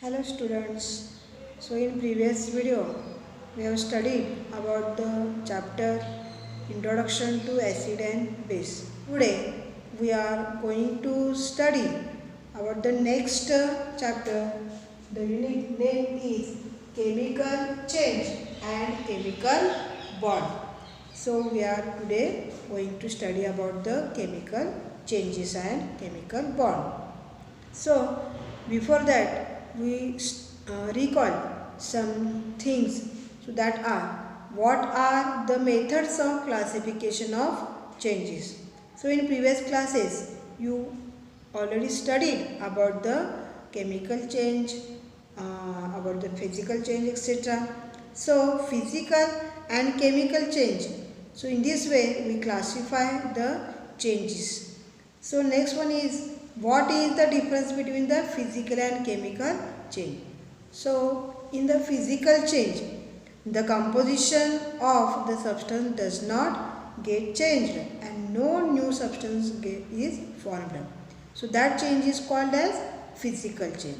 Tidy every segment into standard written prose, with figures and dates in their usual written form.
Hello students. So in previous video we have studied about the chapter Introduction to Acid and Base. Today we are going to study about the next chapter. The unit name is Chemical Change and Chemical Bond. So we are today going to study about the chemical changes and chemical bond. So before that we recall some things, so that are what are the methods of classification of changes. So in previous classes you already studied about the chemical change, about the physical change, etc. So physical and chemical change. So in this way we classify the changes. So next one is, what is the difference between the physical and chemical change? So in the physical change, the composition of the substance does not get changed and no new substance is formed. So that change is called as physical change.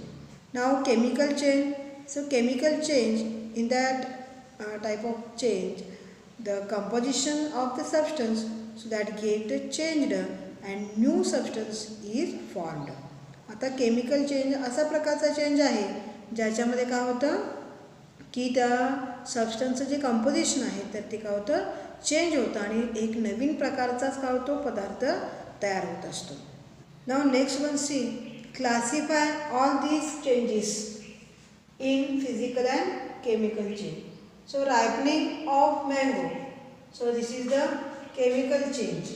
Now chemical change. So chemical change, in that type of change, the composition of the substance so that get changed and new substance is formed. आता chemical change असा प्रकारचा change आहे ज्याच्यामध्ये काय होतं की त्या सबस्टन्सचं जे कंपोजिशन आहे तर ते काय होतं चेंज होतं आणि एक नवीन प्रकारचाच काय होतो पदार्थ तयार होत असतो. Now next one see, classify all these changes in physical and chemical change. So ripening of mango, so this is the chemical change.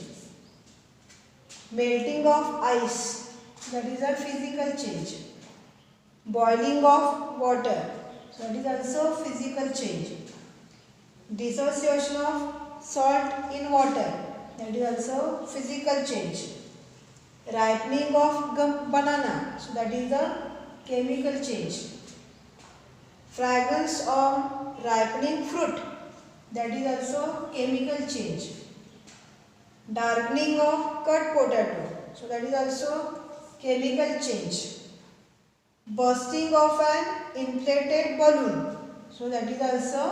Melting of ice, that is a physical change. Boiling of water, so that is also physical change. Dissociation of salt in water, that is also physical change. Ripening of banana, so that is a chemical change. Fragrance of ripening fruit, that is also chemical change. Darkening of cut potato, so that is also chemical change. Bursting of an inflated balloon, so that is also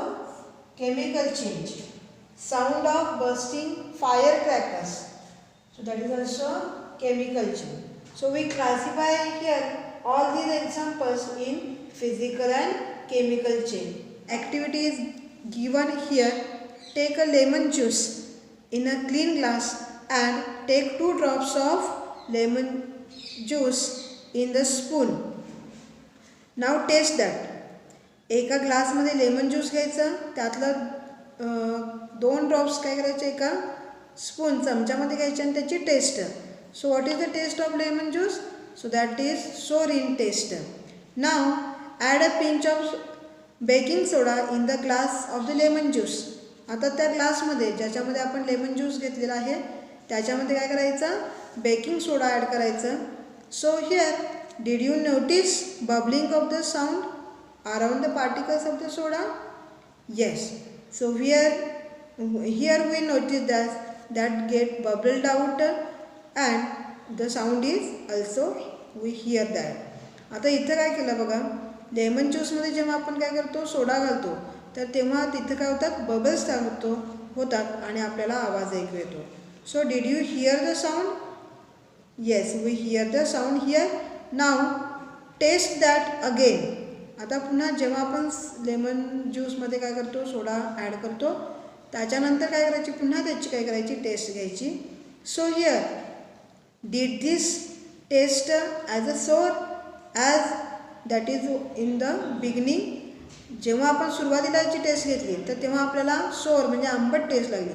chemical change. Sound of bursting firecrackers, so that is also chemical change. So we classify here all these examples in physical and chemical change. Activity is given here. Take a lemon juice in a clean glass and take 2 drops of lemon juice in the spoon. Now taste that. एका ग्लासमध्ये lemon juice घ्यायचं, त्यातलं 2 drops काय करायचे एका spoon चमच्यामध्ये घ्यायचे आणि त्याची test. So what is the test of lemon juice? So that is sour in taste. Now add a pinch of baking soda in the glass of the lemon juice. आता त्या ग्लासमध्ये ज्याच्यामध्ये आपण लेमन ज्यूस घेतलेला आहे त्याच्यामध्ये काय करायचं, baking soda add करायचं. So here did you notice bubbling of the sound around the particles of the soda? Yes. So here we notice that get bubbled out and the sound is also we hear that. आता इथं काय केलं बघा, lemon ज्यूसमध्ये जेव्हा आपण काय करतो सोडा घालतो तर तेव्हा तिथं काय होतात बबल्स तयार होतात आणि आपल्याला आवाज ऐकू येतो. So did you hear the sound? Yes, we hear the sound here. Now test that again. आता पुन्हा जेव्हा आपण लेमन ज्यूसमध्ये काय करतो सोडा ॲड करतो त्याच्यानंतर काय करायची, पुन्हा त्याची काय करायची टेस्ट घ्यायची. So here did this test as a sour as that is in the beginning. जेव्हा आपण सुरुवातीला याची टेस्ट घेतली तर तेव्हा आपल्याला सोर म्हणजे आंबट टेस्ट लागली.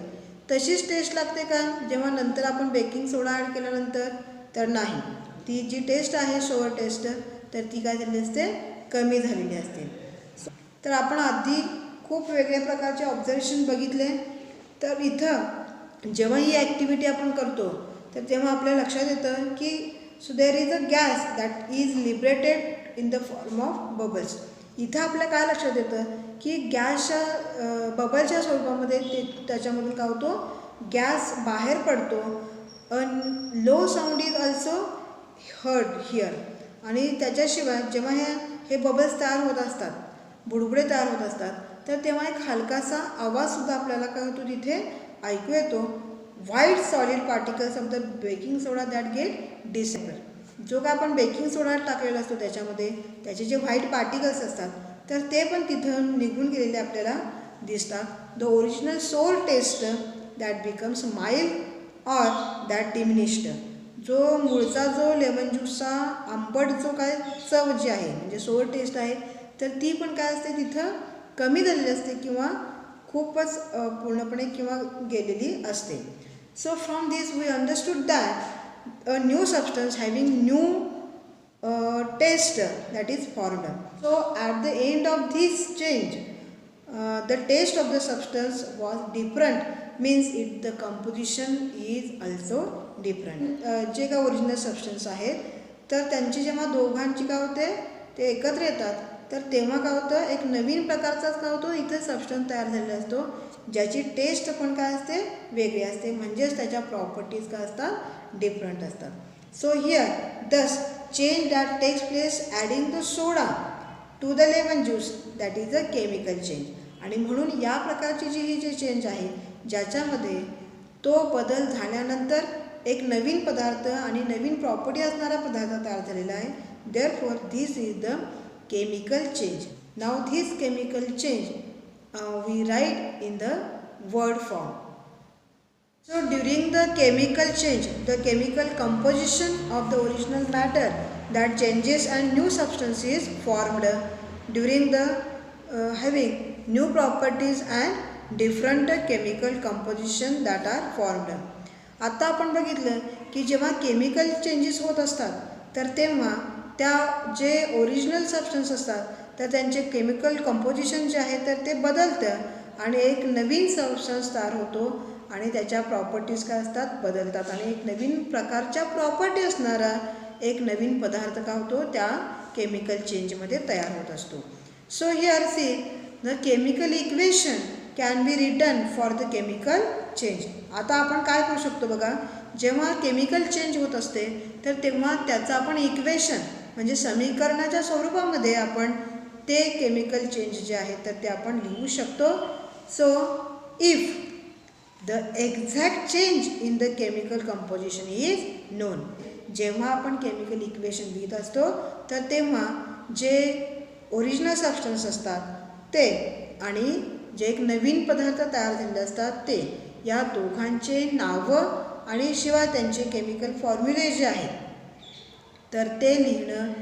तशीच टेस्ट लागते का जेव्हा नंतर आपण बेकिंग सोडा ॲड केल्यानंतर? तर नाही. ती जी टेस्ट आहे सोर टेस्ट तर ती काय झाली असते, कमी झालेली असते. तर आपण आधी खूप वेगळ्या प्रकारचे ऑब्झर्वेशन बघितले. तर इथं जेव्हा ही ॲक्टिव्हिटी आपण करतो तर तेव्हा आपल्या लक्षात येतं की so there is a gas that is liberated in the form of bubbles. इथं आपल्या काय लक्षात येतं की गॅसच्या बबलच्या स्वरूपामध्ये त्याच्यामधून काय होतो, गॅस बाहेर पडतो. A low sound is also heard here. आणि त्याच्याशिवाय जेव्हा ह्या हे बबल्स तयार होत असतात, बुडबुडे तयार होत असतात, तर तेव्हा एक हलकासा आवाजसुद्धा आपल्याला काय होतो तिथे ऐकू येतो. White solid particles of the baking soda that get disappear. जो काय आपण बेकिंग सोडा टाकलेला असतो त्याच्यामध्ये त्याचे जे व्हाईट पार्टिकल्स असतात तर ते पण तिथं निघून गेलेले आपल्याला दिसतात. The original sole taste that becomes mild or that diminished. जो मूळचा जो लेमन ज्यूसचा आंबट जो काय चव जी आहे म्हणजे सोल टेस्ट आहे तर ती पण काय असते तिथं कमी झालेली असते किंवा खूपच पूर्णपणे किंवा गेलेली असते. So from this we understood that a new substance having new taste that is formed. So at the end of this change the taste of the substance was different means it the composition is also different. जे काय original substance आहेत तर त्यांची जेव्हा दोघांची काय होते ते एकत्र येतात तर तेव्हा काय होतं एक नवीन प्रकारचाच काय होतो इथे सबस्टन्स तयार झालेला असतो ज्याची टेस्ट पण काय असते वेगळी असते म्हणजेच त्याच्या प्रॉपर्टीज काय असतात डिफरंट असतात. सो हिअर दस change that takes place adding the soda to the lemon juice that is a chemical change. आणि म्हणून या प्रकारची जी ही जे चेंज आहे ज्याच्यामध्ये तो बदल झाल्यानंतर एक नवीन पदार्थ आणि नवीन प्रॉपर्टी असणारा पदार्थ तयार झालेला आहे. therefore this is the chemical change. now this chemical change we write in the word form. So during the chemical change, the chemical composition of the original matter that changes and new substance is formed during the having new properties and different chemical composition that are formed. आता आपण बघितलं की जेव्हा chemical changes होत असतात तर तेव्हा त्या जे ओरिजिनल सबस्टन्स असतात तर त्यांचे केमिकल कंपोजिशन जे आहे तर ते बदलतं आणि एक नवीन सबस्टन्स तयार होतो आणि त्याच्या प्रॉपर्टीज काय असतात बदलतात आणि एक नवीन प्रकारच्या प्रॉपर्टी असणारा एक नवीन पदार्थ काय होतो त्या केमिकल चेंजमध्ये तयार होत असतो. So here see the chemical equation can be written for the chemical change. आता आपण काय करू शकतो बघा जेव्हा केमिकल चेंज होत असते तर तेव्हा त्याचं आपण इक्वेशन म्हणजे समीकरणाच्या स्वरूपामध्ये आपण ते केमिकल चेंज जे आहे तर ते आपण लिहू शकतो. So if the exact change in the chemical composition is known. जेव्हा आपण केमिकल इक्वेशन लिहित असतो तर तेव्हा जे ओरिजिनल सबस्टन्स असतात ते आणि जे एक नवीन पदार्थ तयार झालेले असतात ते या दोघांचे नावं आणि शिवाय त्यांचे केमिकल फॉर्म्युले जे आहेत तर ते लिहिणं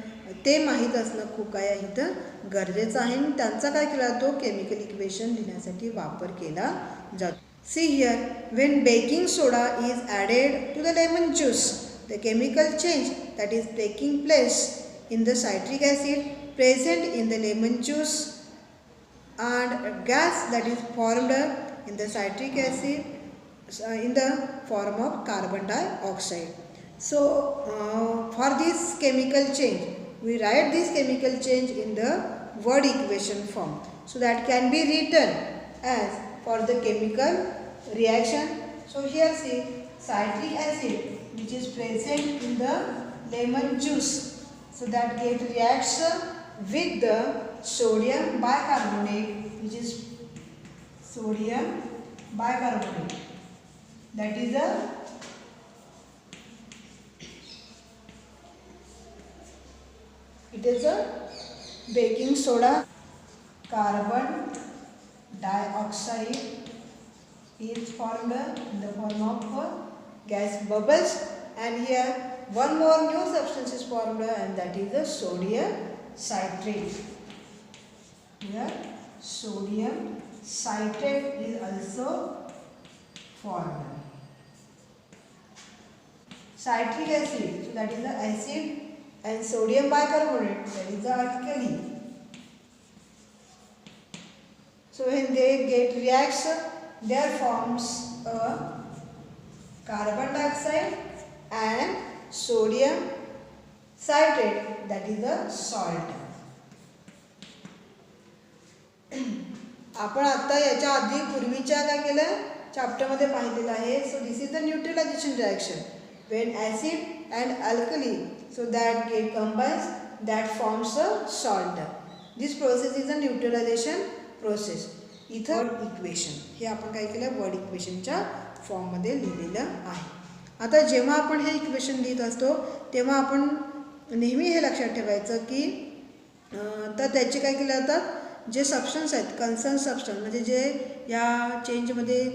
ते माहीत असणं खूप काय इथं गरजेचं आहे आणि त्यांचा काय केला जातो केमिकल इक्वेशन लिहिण्यासाठी वापर केला जातो. See here, when baking soda is added to the lemon juice, the chemical change that is taking place in the citric acid present in the lemon juice and gas that is formed in the citric acid in the form of carbon dioxide. So, for this chemical change, we write this chemical change in the word equation form. So, that can be written as for the chemical reaction. So here see citric acid which is present in the lemon juice. So that get reacts with the sodium bicarbonate which is sodium bicarbonate. That is a it is a baking soda. Carbon dioxide is formed in the form of gas bubbles and here one more new substance is formed and that is the sodium citrate. Here sodium citrate is also formed. Citric acid, so that is the acid and sodium bicarbonate that is the alkali. So when they get reacts there forms a carbon dioxide and sodium citrate that is the salt. आपण आता याच्या आधी पूर्वीच्या काय केलं चॅप्टरमध्ये पाहिलेलं आहे. So this is the neutralisation reaction when acid and alkali so that get combines that forms a salt. This process is a neutralization process. इथं वर्ड इक्वेशन हे आपण काय केलं, वर्ड इक्वेशनच्या फॉर्ममध्ये लिहिलेलं आहे. आता जेव्हा आपण हे इक्वेशन लिहित असतो तेव्हा आपण नेहमी हे लक्षात ठेवायचं की तर त्याचे काय केले जातात, जे सबस्टन्स आहेत कन्सर्न सबस्टन्स म्हणजे जे या चेंजमध्ये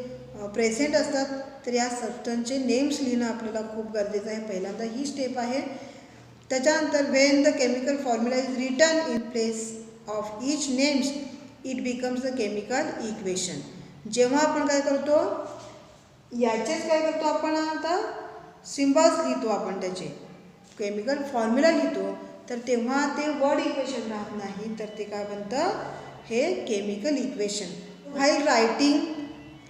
प्रेझेंट असतात, तर या सबस्टन्सचे नेम्स लिहिणं आपल्याला खूप गरजेचं आहे. पहिल्यांदा ही स्टेप आहे. त्याच्यानंतर Wien the chemical formula is written in place of each names it becomes the chemical equation. जेव्हा आपण काय करतो, याचेच काय करतो आपण, आता सिम्बॉल्स लिहितो आपण, त्याचे केमिकल फॉर्म्युला लिहितो, तर तेव्हा ते वर्ड इक्वेशन राहत नाही, तर ते काय बनतं, हे chemical equation. While writing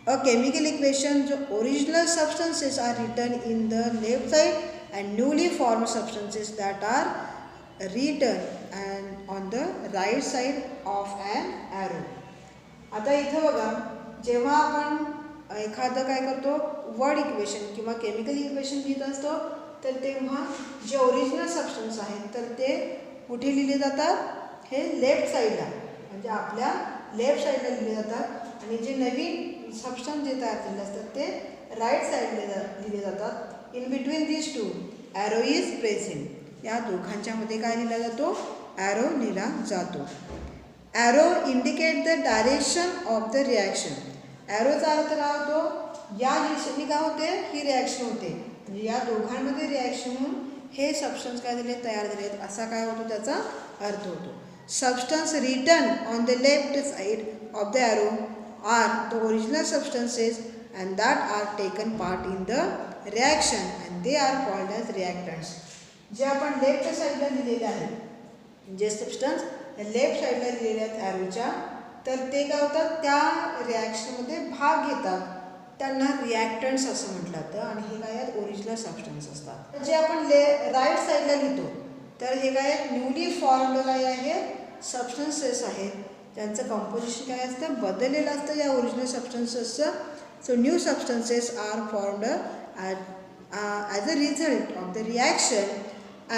a chemical equation the original substances are written in the left side and newly formed substances that are written and on the right side of an arrow. आता इथं बघा, जेव्हा आपण एखादं काय करतो word equation किंवा chemical equation लिहित असतो, तर तेव्हा जे ओरिजिनल सबस्टन्स आहेत तर ते कुठे लिहिले जातात, हे लेफ्ट साईडला म्हणजे आपल्या लेफ्ट साईडला लिहिले जातात, आणि जे नवीन सबस्टन्स जे तयार झालेले असतात ते राईट साईडला लिहिले जातात. In between this two arrow is present. या दोघांच्यामध्ये काय लिहिला जातो, ॲरो लिहिला जातो. Arrow indicate the direction of the reaction. ॲरोचा अर्थ काय होतो, या दिशेने काय होते, ही रिॲक्शन होते, म्हणजे या दोघांमध्ये रिॲक्शन होऊन हे सबस्टन्स काय झाले, तयार झाले, असा काय होतो त्याचा अर्थ होतो. Substance written on the left side of the arrow are the original substances and that are taken part in the reaction and they are called as reactants. जे आपण लेफ्ट साईडला लिहिलेले आहे, जे सबस्टन्स लेफ्ट साईडला लिहिलेले आहेत ॲरोच्या, तर ते काय होतात, त्या रिॲक्शनमध्ये भाग घेतात, त्यांना रिॲक्टंट्स असं म्हटलं जातं, आणि हे काय आहेत, ओरिजिनल सबस्टन्स असतात. जे आपण राईट साईडला लिहितो, तर हे काय आहेत, न्यूली फॉर्म्ड काय आहे, सबस्टन्सेस आहेत, त्यांचं कंपोजिशन काय असतं, बदललेलं असतं या ओरिजिनल सबस्टन्सेसचं. So new substances are formed as a result of the reaction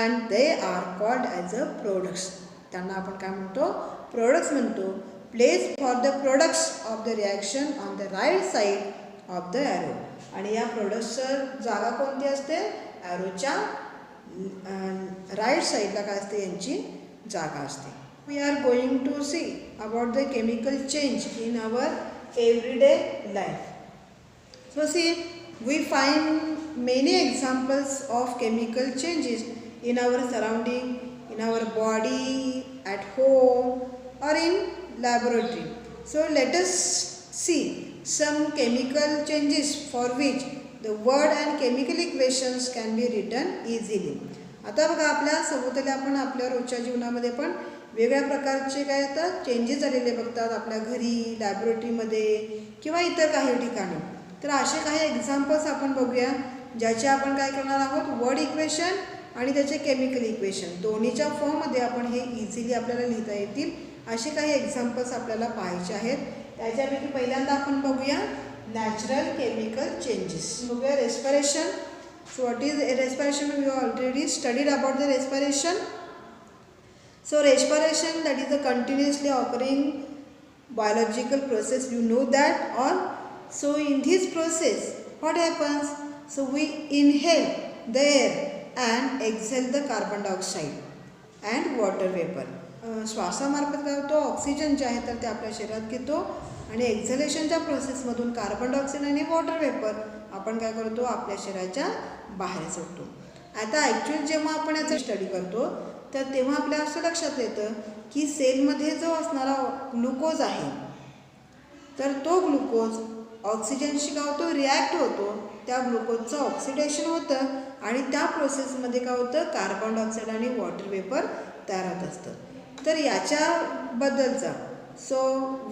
and they are called as a products. त्यांना आपण काय म्हणतो, प्रोडक्ट्स म्हणतो. Place for the products of the reaction on the right side of the arrow. आणि या प्रोडक्ट्सचं जागा कोणती असते, ॲरोच्या राईट साईडला काय असते, यांची जागा असते. We are going to see about the chemical change in our everyday life. So see, we find many examples of chemical changes in our surrounding, in our body, at home or in laboratory. So let us see some chemical changes for which the word and chemical equations can be written easily. आता बघा, आपल्या सभोवताली आपण आपल्या रोजच्या जीवनामध्ये पण वेगळ्या प्रकारचे काय येतात, चेंजेस झालेले बघतात, आपल्या घरी, लॅबोरेटरीमध्ये किंवा इतर काही ठिकाणी. तर असे काही एक्झाम्पल्स आपण बघूया, ज्याचे आपण काय करणार आहोत, वर्ड इक्वेशन आणि त्याचे केमिकल इक्वेशन दोन्हीच्या फॉर्ममध्ये आपण हे इझिली आपल्याला लिहिता येतील, असे काही एक्झाम्पल्स आपल्याला पाहायचे आहेत. त्याच्यापैकी पहिल्यांदा आपण बघूया नॅचरल केमिकल चेंजेस. बघूया respiration. So what is respiration, we already studied about the respiration. So respiration, that is a continuously occurring biological process, you know that. Or so in this process what happens, so we inhale the air and exhale the carbon dioxide and water vapor. श्वासामार्फत काय होतो, oxygen जे आहे तर ते आपल्या शरीरात घेतो, आणि एक्झलेशनच्या प्रोसेसमधून कार्बन डायऑक्साईड आणि वॉटर वेपर आपण काय करतो, आपल्या शरीराच्या बाहेर सोडतो. आता ॲक्च्युअली जेव्हा आपण याचा स्टडी करतो, तर तेव्हा आपल्या असं लक्षात येतं की सेलमध्ये जो असणारा ग्लुकोज आहे, तर तो ग्लुकोज ऑक्सिजनशी काय होतो, रिॲक्ट होतो, त्या ग्लुकोजचं ऑक्सिडेशन होतं, आणि त्या प्रोसेसमध्ये काय होतं, कार्बन डायऑक्साईड आणि वॉटर वेपर तयार होत असतं. तर याच्याबद्दलचा so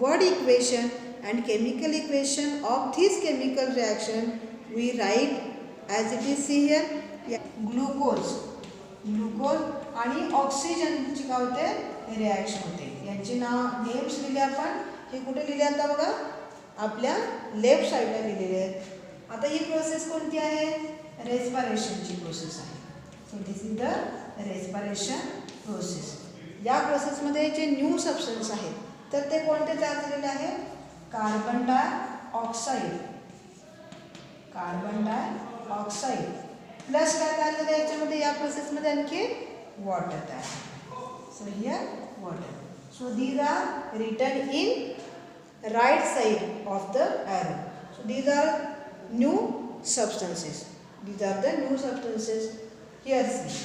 word equation and chemical equation of this chemical reaction we write as it is see here. Glucose आणि ऑक्सिजनची काय होते, रिॲक्शन होते. यांची नेम्स लिहिले आपण, हे कुठे लिहिले आता बघा, आपल्या लेफ्ट साईडला लिहिलेले आहेत. आता ही प्रोसेस कोणती आहे, रेस्पिरेशनची प्रोसेस आहे. So this is the respiration process. या प्रोसेसमध्ये जे न्यू सबस्टन्स आहेत तर ते कोणते तयार झालेले आहेत? कार्बन डायऑक्साईड प्लस काय तयार झालं याच्यामध्ये, या प्रोसेसमध्ये आणखी वॉटर तयार. So here water. So these are written in right side of the arrow. So these are new substances. These are the new substances. Here see,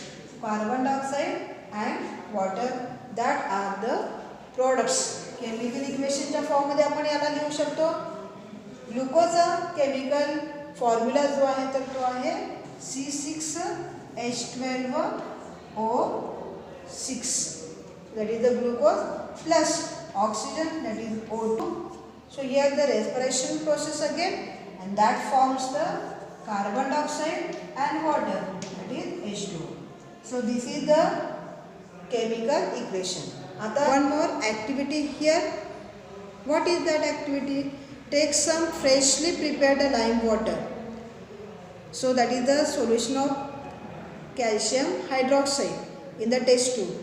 carbon dioxide and water, that are the products. Chemical इक्वेशनच्या फॉर्ममध्ये आपण याला लिहू शकतो. ग्लुकोजचा chemical formula जो आहे तर तो आहे C6H12O6. That is the glucose plus oxygen, that is O2. So here the respiration process again, and that forms the carbon dioxide and water, that is H2O. So this is the chemical equation. आता one more activity here. What is that activity? Take some freshly prepared lime water. So that is the solution of calcium hydroxide in the test tube.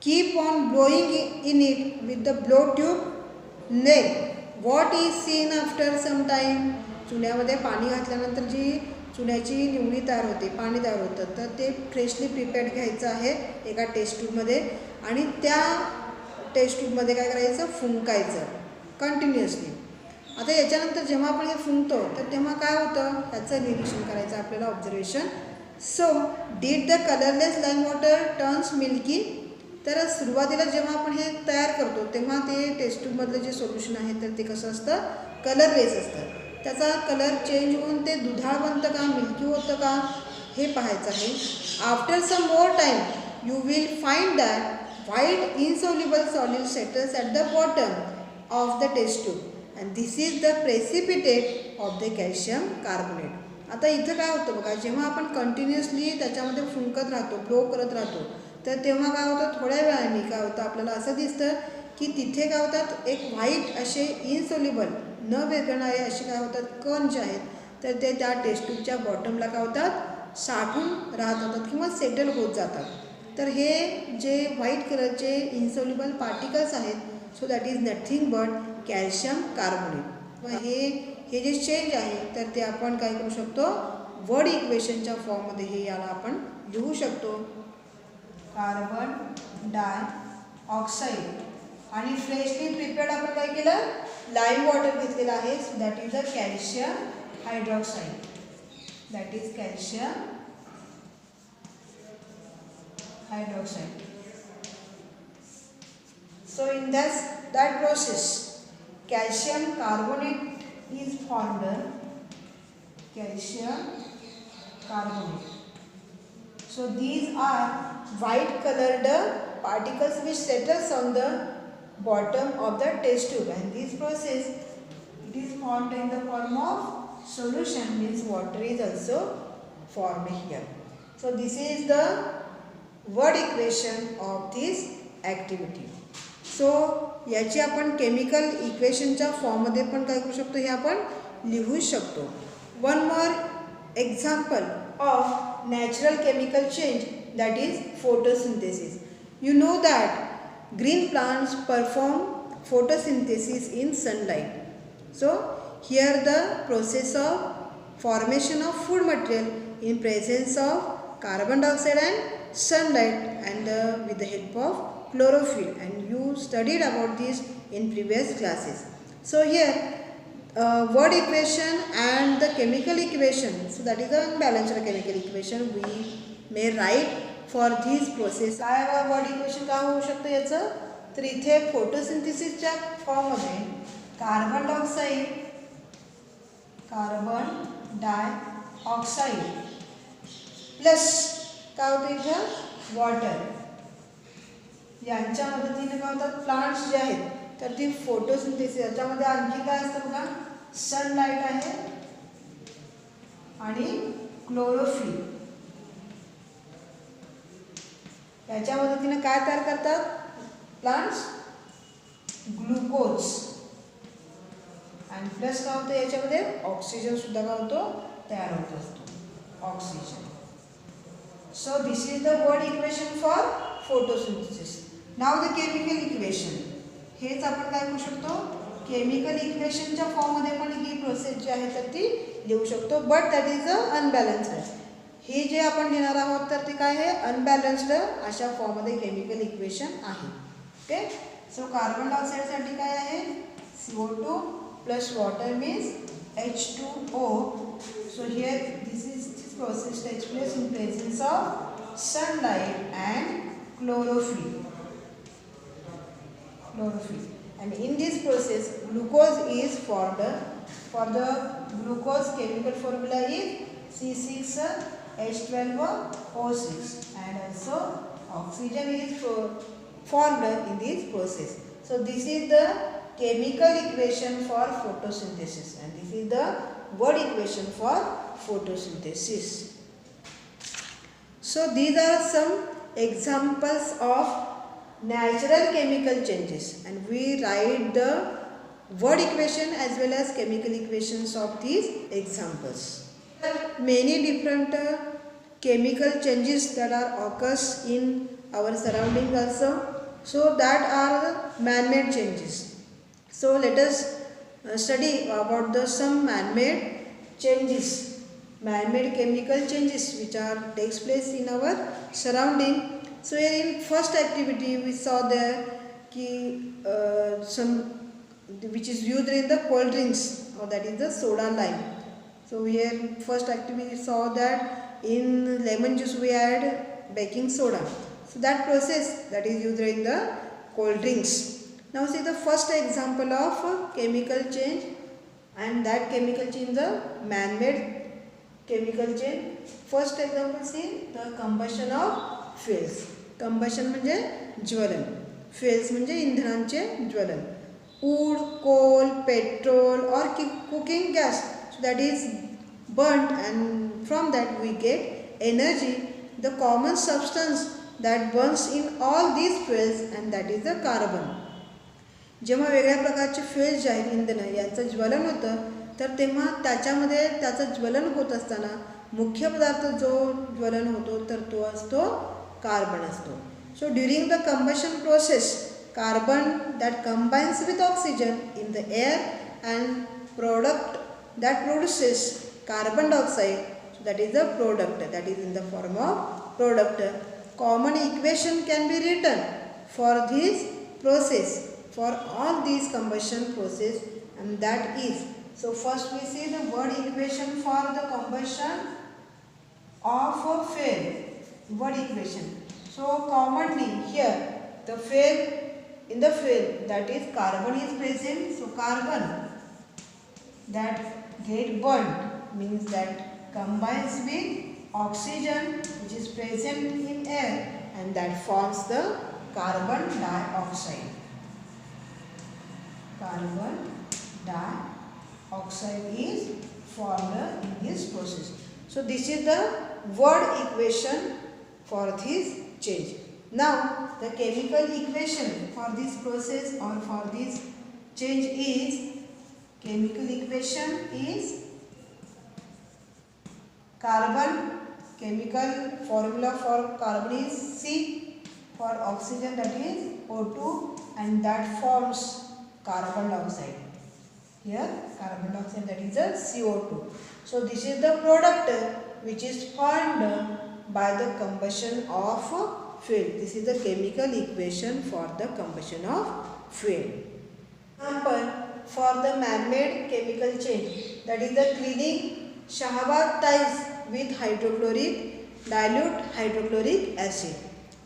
Keep on blowing in it with the blow tube leg. What is seen after some time? चुन्यामध्ये पाणी घातल्यानंतर जी चुन्याची निवडी तयार होते, पाणी तयार होतं, तर ते फ्रेशली प्रिपेअर्ड घ्यायचं आहे एका टेस्ट ट्यूबमध्ये आणि त्या टेस्ट ट्यूबमध्ये काय करायचं? फुंकायचं कंटिन्युअसली. आता याच्यानंतर जेव्हा आपण हे फुंकतो तर तेव्हा काय होतं याचं निरीक्षण करायचं आपल्याला, observation. So did the colourless lime water turns milky. तर सुरुवातीला जेव्हा आपण हे तयार करतो तेव्हा ते टेस्ट ट्यूबमधलं जे सोल्युशन आहे तर ते कसं असतं? कलरलेस असतं. त्याचा कलर चेंज होऊन ते दुधाळ बनतं का, मिल्की होतं का हे पाहायचं आहे. After some more time you will find that white insoluble solid settles at the bottom of the test tube and this is the precipitate of the calcium carbonate. आता इथं काय होतं बघा, जेव्हा आपण कंटिन्युअसली त्याच्यामध्ये फुंकत राहतो, ब्लो करत राहतो, तर तेव्हा काय होतं, थोड्या वेळाने काय होतं आपल्याला असं दिसतं की तिथे काय होतात, एक व्हाईट असे इनसोल्युबल न विरघळणारे असे काय होतात कण जे आहेत तर ते त्या टेस्ट ट्यूबच्या बॉटमला काय होतात, साठून राहत होतात किंवा सेटल होत जातात. तर हे जे व्हाईट कलरचे इनसोल्युबल पार्टिकल्स आहेत, so that is nothing but calcium carbonate. व हे जे चेंज आहे तर ते आपण काय करू शकतो, वर्ड इक्वेशनच्या फॉर्ममध्ये हे याला आपण लिहू शकतो. कार्बन डायऑक्साईड आणि फ्रेशली प्रिपेअर्ड आपण काय केलं, लाईम वॉटर घेतलेलं आहे. So that is a calcium hydroxide, that is calcium hydroxide. So in that process calcium carbonate is formed, calcium carbonate. So these are white colored particles which settles on the bottom of the test tube, and this process it is formed in the form of solution, means water is also formed here. So this is the word equation of this activity. So याची आपण chemical इक्वेशनच्या फॉर्ममध्ये पण काय करू शकतो, हे आपण लिहू शकतो. One more example of natural chemical change, that is photosynthesis. You know that green plants perform photosynthesis in sunlight. So here the process of formation of food material in presence of carbon dioxide and sunlight and with the help of chlorophyll, and you studied about this in previous classes. So here word equation and the chemical equation, so that is the unbalanced chemical equation we may write for this process. काय word equation काय होऊ शकतं याचं, तर इथे फोटोसिंथेसिसच्या फॉर्ममध्ये carbon dioxide plus काय होतं इथं वॉटर, यांच्या मदतीने काय होतात प्लांट्स जे आहेत तर ती फोटोसिंथेसिस. याच्यामध्ये आणखी काय असतं बघा, सनलाईट आहे आणि क्लोरोफिल. याच्या मदतीने काय तयार करतात प्लांट्स, ग्लुकोज, आणि प्लस काय होतं याच्यामध्ये ऑक्सिजन सुद्धा काय होतो तयार होत असतो, oxygen. So this is the word equation for photosynthesis. Now the chemical equation. हेच आपण काय करू शकतो, केमिकल इक्वेशनच्या फॉर्ममध्ये पण ही प्रोसेस जी आहे तर ती लिहू शकतो, but that is a unbalanced. ही जे आपण लिहिणार आहोत तर ती काय आहे, अनबॅलन्स्ड अशा फॉर्ममध्ये केमिकल इक्वेशन आहे. ओके. सो कार्बन डायऑक्साईडसाठी काय आहे, CO2 plus water means H2O. So here this process takes place in presence of sunlight and chlorophyll. And in this process glucose is formed. For the glucose chemical formula is C6H12O6, and also oxygen is formed in this process. So this is the chemical equation for photosynthesis, and this is the word equation for photosynthesis. So these are some examples of natural chemical changes, and we write the word equation as well as chemical equations of these examples. There are many different chemical changes that are occurs in our surroundings also. So that are man-made changes. So let us study about the some man-made changes, man-made chemical changes which are takes place in our surrounding. So here in first activity we saw there some which is used in the cold drinks, or that is the soda lime. So here first activity we saw that in lemon juice we add baking soda. So that process that is used in the cold drinks. Now see the first example of chemical change, and that chemical change the man-made chemical change. First example see the combustion of fuels. Combustion म्हणजे ज्वलन, fuels म्हणजे इंधनांचे ज्वलन. Wood, coal, petrol or cooking gas, so that is burnt, and from that we get energy. The common substance that burns in all these fuels, and that is the carbon. जेव्हा वेगळ्या प्रकारचे fuels जे आहेत इंधन यांचं ज्वलन होतं तर तेव्हा त्याच्यामध्ये त्याचं ज्वलन होत असताना मुख्य पदार्थ जो ज्वलन होतो तर तो असतो कार्बन असतो. So during the combustion process, carbon that combines with oxygen in the air and product that produces carbon dioxide, so that is the product, that is in the form of product. Common equation can be written for this process, for all these combustion process, and that is, so first we see the word equation for the combustion of a fuel, word equation. So commonly here the fuel, in the fuel that is carbon is present. So carbon that get burnt means that combines with oxygen which is present in air, and that forms the carbon dioxide. Carbon dioxide is formed in this process. So this is the word equation for this change. Now the chemical equation for this process or for this change is, chemical equation is carbon, chemical formula for carbon is C, for oxygen that is O2, and that forms carbon dioxide. Here carbon dioxide, that is a CO2. So this is the product which is formed by the combustion of fuel. This is the chemical equation for the combustion of fuel. Example for the man-made chemical change, that is the cleaning Shahabad tiles with dilute hydrochloric acid.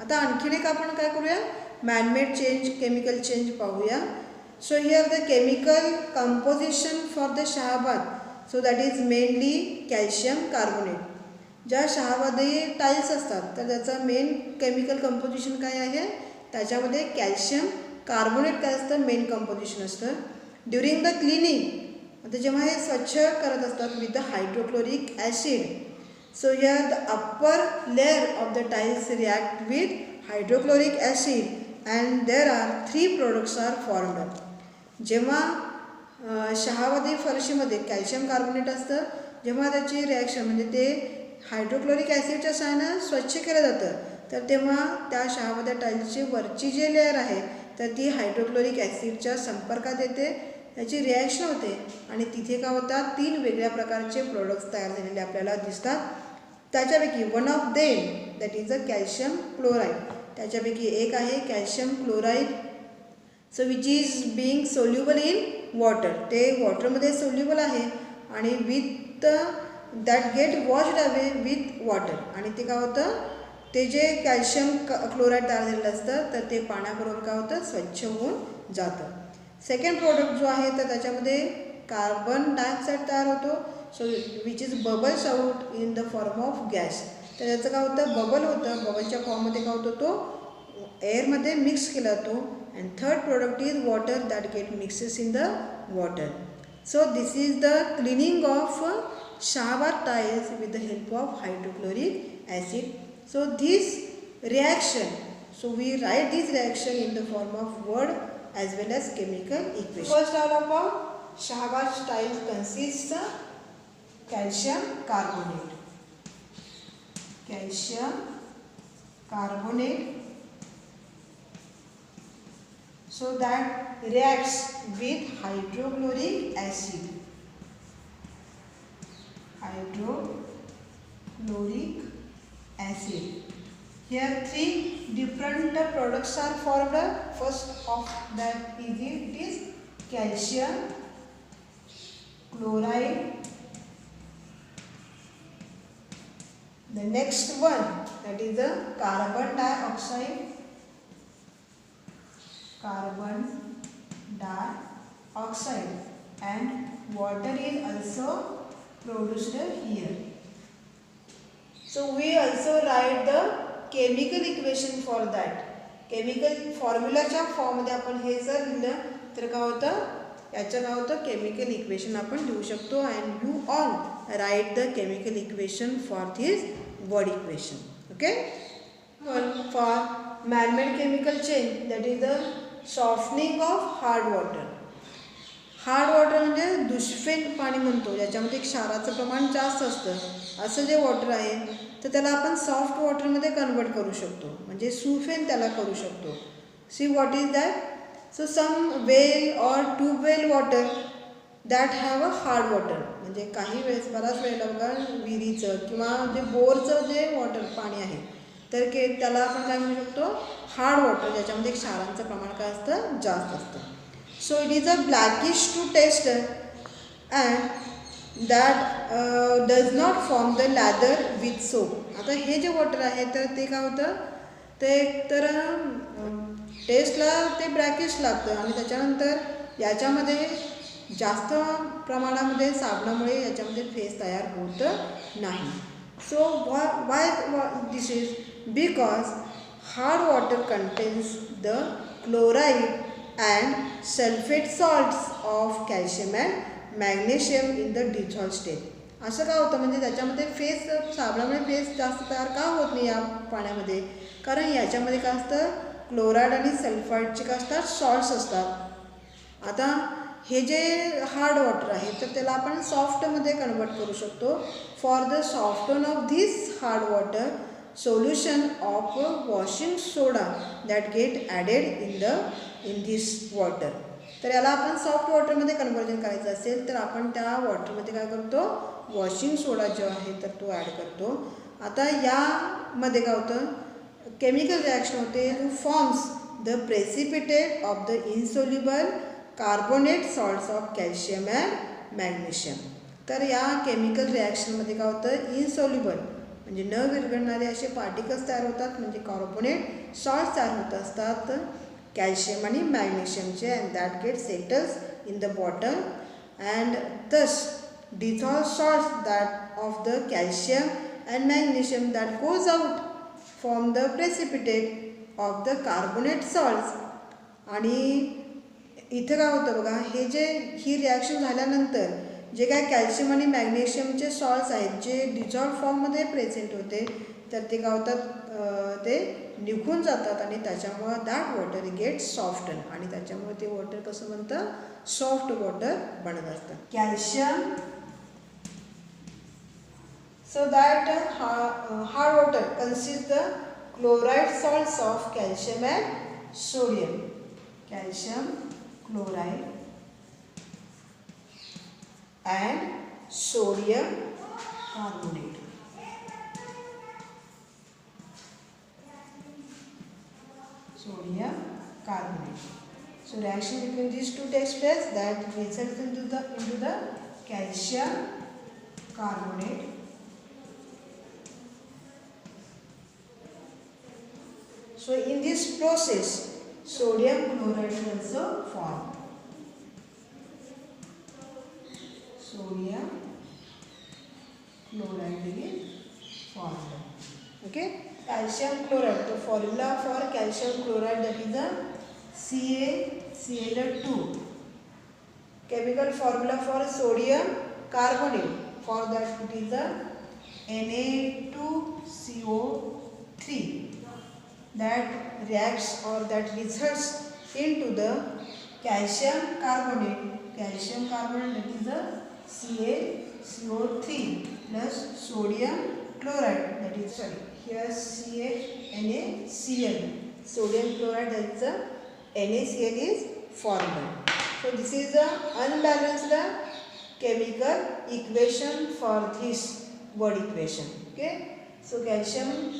आता आणखीन एक आपण काय करूया, man-made change, chemical change पाहूया. So here the chemical composition for the Shahabad, so that is mainly calcium carbonate. ज्या Shahabadi tiles असतात तर त्याचं मेन केमिकल कंपोजिशन काय आहे, त्याच्यामध्ये कॅल्शियम कार्बोनेट काय असतं, मेन कंपोजिशन असतं. ड्युरिंग द क्लिनिंग, आता जेव्हा हे स्वच्छ करत असतात with the hydrochloric acid, so here the upper layer of the tiles react with hydrochloric acid and there are 3 products are formed. जेव्हा शहाबादी फरशीमध्ये कॅल्शियम कार्बोनेट असतं, जेव्हा त्याची रिॲक्शन म्हणजे ते हायड्रोक्लोरिक ॲसिडच्या सहाय्यानं स्वच्छ केलं जातं, तर तेव्हा त्या शहाबद्या टाईल्सची वरची जी लेअर आहे तर ती हायड्रोक्लोरिक ॲसिडच्या संपर्कात येते, त्याची रिॲक्शन होते आणि तिथे काय होतात 3 वेगळ्या प्रकारचे प्रोडक्ट्स तयार झालेले आपल्याला दिसतात. त्याच्यापैकी one of them that is a calcium chloride. त्याच्यापैकी एक आहे calcium chloride. So which is being soluble in water. ते वॉटरमध्ये सोल्युबल आहे आणि with that gate washed away with water. आणि ते काय होतं, ते जे कॅल्शियम क्लोराईड तयार झालेलं असतं तर ते पाण्याबरोबर काय होतं स्वच्छ होऊन जातं. सेकंड प्रोडक्ट जो आहे तर त्याच्यामध्ये कार्बन डायऑक्साईड तयार होतो. So which is bubbles out in the form of gas. तर त्याचं काय होतं, बबल होतं, बबलच्या फॉर्ममध्ये काय होतं तो एअरमध्ये मिक्स केला जातो. And third product is water that get mixes in the water. So this is the cleaning of Shahabad tiles with the help of hydrochloric acid. So this reaction, so we write this reaction in the form of word as well as chemical equation. First of all, Shahbaz tiles consists of calcium carbonate. Calcium carbonate, so that reacts with hydrochloric acid. Hydrochloric acid. Here 3 different products are formed. First of that is calcium chloride. The next one that is the carbon dioxide. Carbon dioxide and water is also produced here. So we also write the chemical equation for that. Chemical फॉर्म्युलाच्या फॉर्ममध्ये आपण हे जर लिहिलं तर काय होतं, याचं काय होतं केमिकल इक्वेशन आपण लिहू शकतो. And you all write the chemical equation for this word equation. Okay. For man-made chemical change that is the softening of hard water. Hard water म्हणजे दुष्फेन पाणी म्हणतो, ज्याच्यामध्ये क्षाराचं प्रमाण जास्त असतं. असं जे वॉटर आहे तर त्याला आपण सॉफ्ट वॉटरमध्ये कन्वर्ट करू शकतो, म्हणजे सुफेन त्याला करू शकतो. See what is that. So some well or tubewell water that have a hard water. म्हणजे काही वेळेस बराच वेळेला बघा विहिरीचं किंवा जे बोरचं जे वॉटर पाणी आहे तर त्याला आपण काय म्हणू शकतो हार्ड वॉटर, ज्याच्यामध्ये क्षारांचं प्रमाण काय असतं जास्त असतं. So it is a blackish to taste and that does not form the lather with soap. आता हे जे वॉटर आहे तर ते काय होतं ते तर टेस्टला ते ब्लॅकिश लागतं आणि त्याच्यानंतर याच्यामध्ये जास्त प्रमाणामध्ये साबणामुळे याच्यामध्ये फेस तयार होत नाही. So why this is because hard water contains the chloride and sulphate salts of calcium and magnesium in the dissolve state. असं का होतं म्हणजे त्याच्यामध्ये फेस साबणामुळे फेस जास्त तयार का होत नाही या पाण्यामध्ये, कारण याच्यामध्ये काय असतं क्लोराईड आणि सल्फाईडचे काय असतात सॉल्ट्स असतात. आता हे जे हार्ड वॉटर आहे तर त्याला आपण सॉफ्टमध्ये कन्वर्ट करू शकतो. For the soften of this hard water solution of washing soda that get added in this water. तर याला आपण सॉफ्ट वॉटरमध्ये कन्वर्जन करायचं असेल तर आपण त्या वॉटरमध्ये काय करतो वॉशिंग सोडा जो आहे तर तो ॲड करतो. आता यामध्ये काय होतं केमिकल रिॲक्शन होते two forms the precipitate of the insoluble carbonate salts of calcium and magnesium. तर या केमिकल रिॲक्शनमध्ये काय होतं इन्सोल्युबल म्हणजे न विरघळणारे असे पार्टिकल्स तयार होतात, म्हणजे कार्बोनेट सॉल्ट्स तयार होत असतात कॅल्शियम आणि मॅग्नेशियमचे, and that get settles in the bottom and thus dissolved salts that of the calcium and magnesium that goes out from the precipitate of the carbonate salts. आणि इथं काय होतं बघा हे जे ही रिॲक्शन झाल्यानंतर जे काय कॅल्शियम आणि मॅग्नेशियमचे सॉल्ट्स आहेत जे डिझॉल्व फॉर्ममध्ये प्रेझेंट होते तर ते काय होतात ते निघून जातात आणि त्याच्यामुळं दॅट वॉटर गेट सॉफ्टन आणि त्याच्यामुळे ते वॉटर कसं बनतं सॉफ्ट वॉटर बनत असतं. Calcium So that hard water consists the chloride salts of calcium and sodium. Calcium chloride and sodium carbonate. Sodium carbonate. So reaction between these two takes place that results into the calcium carbonate. So in this process, sodium chloride is also formed. Sodium chloride is formed. Okay, calcium chloride. The formula for calcium chloride, that is the CaCl2. Chemical formula for sodium carbonate, for that it is the Na2CO3. That reacts or that results into the calcium carbonate. Calcium carbonate, that is the CaCO3 plus sodium chloride, that is here CaNaCl. Sodium chloride, that is the NaCl is formed. So this is the unbalanced chemical equation for this word equation. Okay, so calcium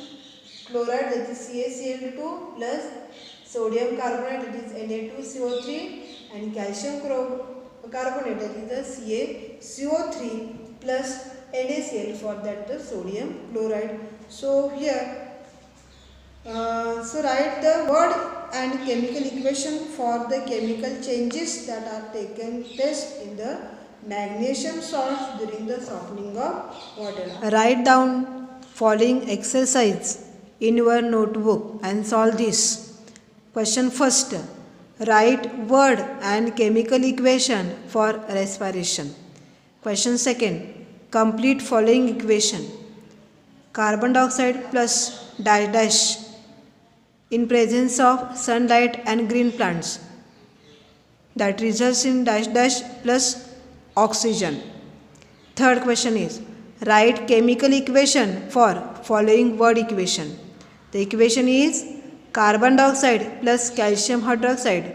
chloride, that is CaCl2 plus sodium carbonate, that is Na2CO3, and calcium carbonate, that is the CaCO3 plus NaCl, for that the sodium chloride. So here so write the word and chemical equation for the chemical changes that are taken place in the magnesium salts during the softening of water. Write down following exercise in your notebook and solve this. Question first. Write word and chemical equation for respiration. Question second. Complete following equation. Carbon dioxide plus dash dash in presence of sunlight and green plants, that results in dash dash plus oxygen. Third question is, write chemical equation for following word equation. The equation is carbon dioxide plus calcium hydroxide,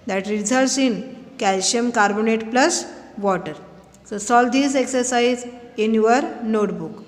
that results in calcium carbonate plus water. So solve this exercise in your notebook.